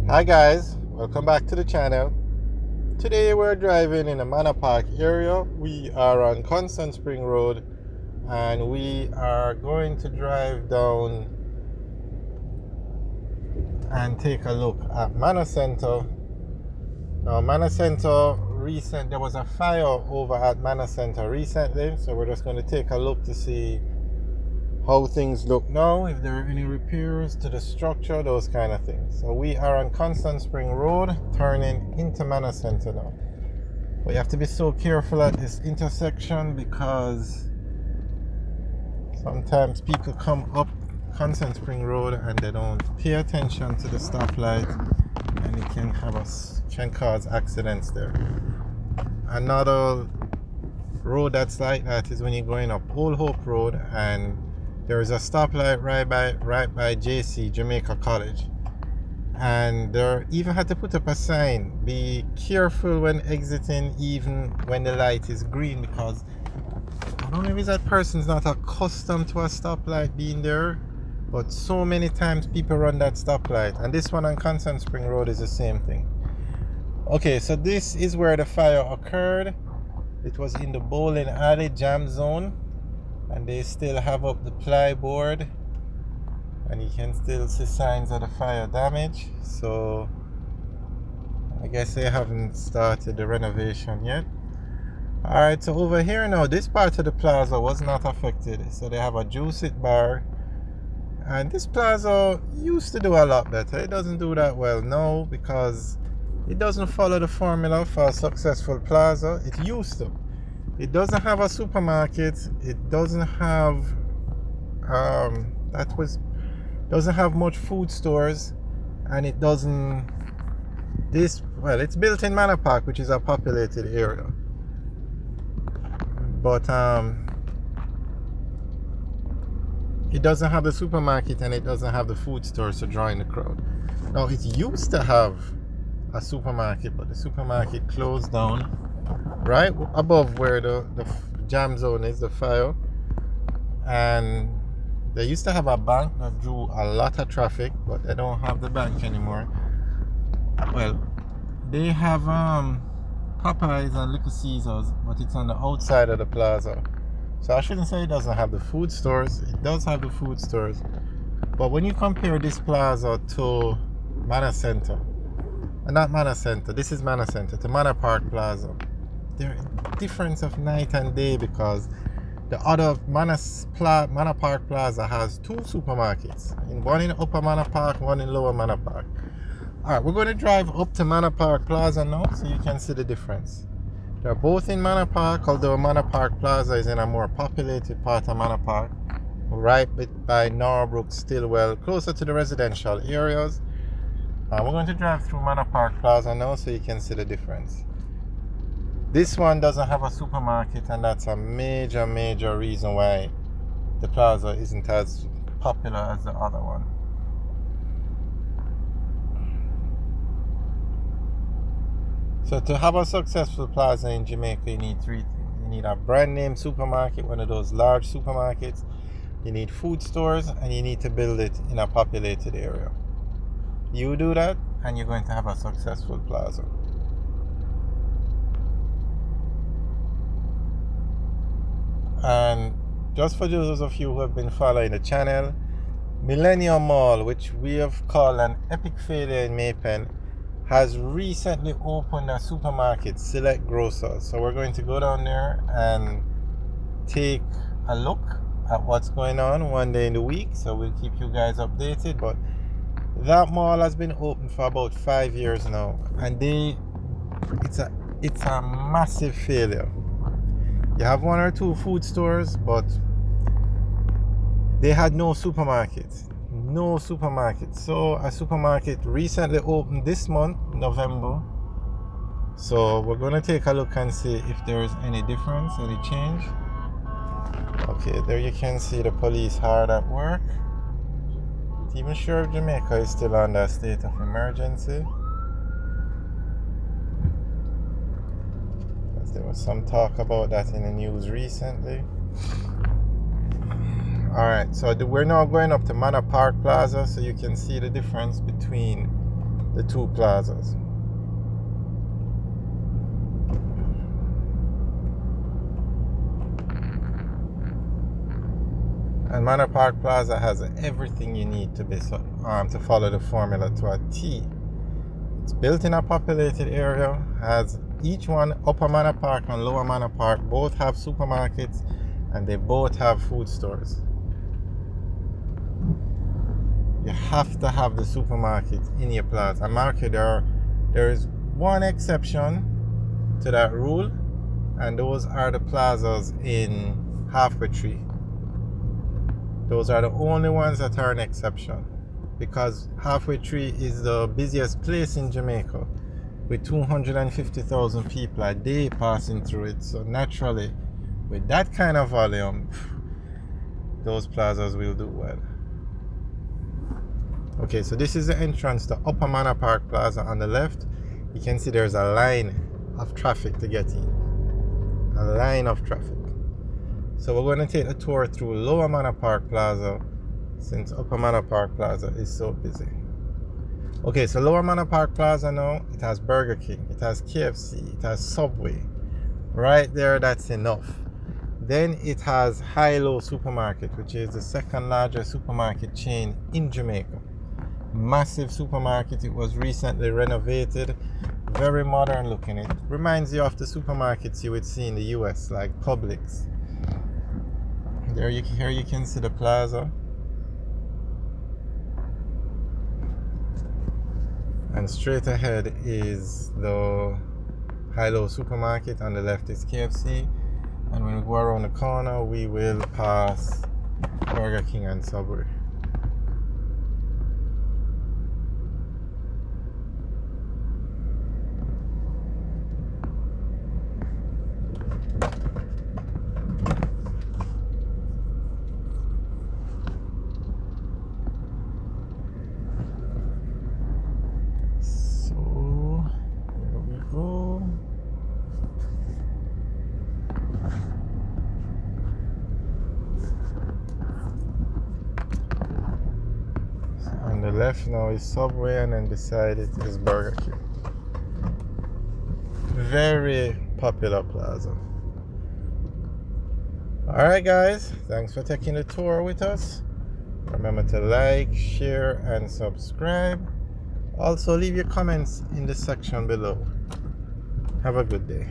Hi guys, welcome back to the channel. Today we're driving in the Manor Park area. We are on Constant Spring Road and we are going to drive down and take a look at Manor Center. Now Manor Center, there was a fire over at Manor Center recently, so we're just going to take a look to see how things look now, if there are any repairs to the structure, those kind of things. So we are on Constant Spring Road, turning into Manor Center now. But you have to be so careful at this intersection because sometimes people come up Constant Spring Road and they don't pay attention to the stoplight, and it can cause accidents there. Another road that's like that is when you're going up Old Hope Road and there is a stoplight right by JC, Jamaica College. And they even had to put up a sign, be careful when exiting even when the light is green, because I don't know if that person's not accustomed to a stoplight being there, but so many times people run that stoplight. And this one on Constant Spring Road is the same thing. Okay, so this is where the fire occurred. It was in the bowling alley jam zone. And they still have up the plyboard, and you can still see signs of the fire damage. So I guess they haven't started the renovation yet. Alright, so over here now, this part of the plaza was not affected. So they have a juice it bar, and this plaza used to do a lot better. It doesn't do that well now because it doesn't follow the formula for a successful plaza. It used to. It doesn't have a supermarket. It doesn't have doesn't have much food stores, and it doesn't. It's built in Manor Park, which is a populated area, but it doesn't have the supermarket and it doesn't have the food stores to draw in the crowd. Now it used to have a supermarket, but the supermarket closed down right above where the jam zone is, the fire. And they used to have a bank that drew a lot of traffic, but they don't have the bank anymore. Well, they have Popeyes and Little Caesars, but it's on the outside of the plaza. So I shouldn't say it doesn't have the food stores. It does have the food stores, but when you compare this plaza to Manor Center, not Manor Center, this is Manor Center, to Manor Park Plaza, there is a difference of night and day, because the other Manor Park Plaza has two supermarkets, one in Upper Manor Park, one in Lower Manor Park. Alright, we're going to drive up to Manor Park Plaza now so you can see the difference. They're both in Manor Park, although Manor Park Plaza is in a more populated part of Manor Park, right by Norbrook, Stillwell, closer to the residential areas. We're going to drive through Manor Park Plaza now so you can see the difference. This one doesn't have a supermarket, and that's a major reason why the plaza isn't as popular as the other one. So to have a successful plaza in Jamaica, you need three things. You need a brand name supermarket, one of those large supermarkets. You need food stores, and you need to build it in a populated area. You do that, and you're going to have a successful plaza. And just for those of you who have been following the channel, Millennium Mall, which we have called an epic failure in Maypen, has recently opened a supermarket, Select Grocers. So we're going to go down there and take a look at what's going on one day in the week. So we'll keep you guys updated. But that mall has been open for about 5 years now, and it's a massive failure. You have one or two food stores, but they had no supermarkets. So a supermarket recently opened this month, November. So we're going to take a look and see if there is any difference, any change. Okay, there you can see the police hard at work. Not even sure if Jamaica is still under a state of emergency. There was some talk about that in the news recently. Alright, so we're now going up to Manor Park Plaza so you can see the difference between the two plazas. And Manor Park Plaza has everything you need to to follow the formula to a T. It's built in a populated area, has each one, Upper Manor Park and Lower Manor Park, both have supermarkets, and they both have food stores. You have to have the supermarket in your plaza. And mark you, there is one exception to that rule, and those are the plazas in Halfway Tree. Those are the only ones that are an exception, because Halfway Tree is the busiest place in Jamaica with 250,000 people a day passing through it. So naturally, with that kind of volume, those plazas will do well. Okay, so this is the entrance to Upper Manor Park Plaza. On the left, you can see there's a line of traffic to get in. A line of traffic. So we're going to take a tour through Lower Manor Park Plaza, since Upper Manor Park Plaza is so busy. Okay, so Lower Manor Park Plaza now, it has Burger King, it has KFC, it has Subway. Right there, that's enough. Then it has High-Low Supermarket, which is the second largest supermarket chain in Jamaica. Massive supermarket. It was recently renovated, very modern looking. It reminds you of the supermarkets you would see in the US, like Publix. Here you can see the plaza. And straight ahead is the High-Low Supermarket. On the left is KFC. And when we go around the corner, we will pass Burger King and Subway. On the left now is Subway, and then beside it is Burger King. Very popular plaza. Alright guys, thanks for taking the tour with us. Remember to like, share, and subscribe. Also leave your comments in the section below. Have a good day.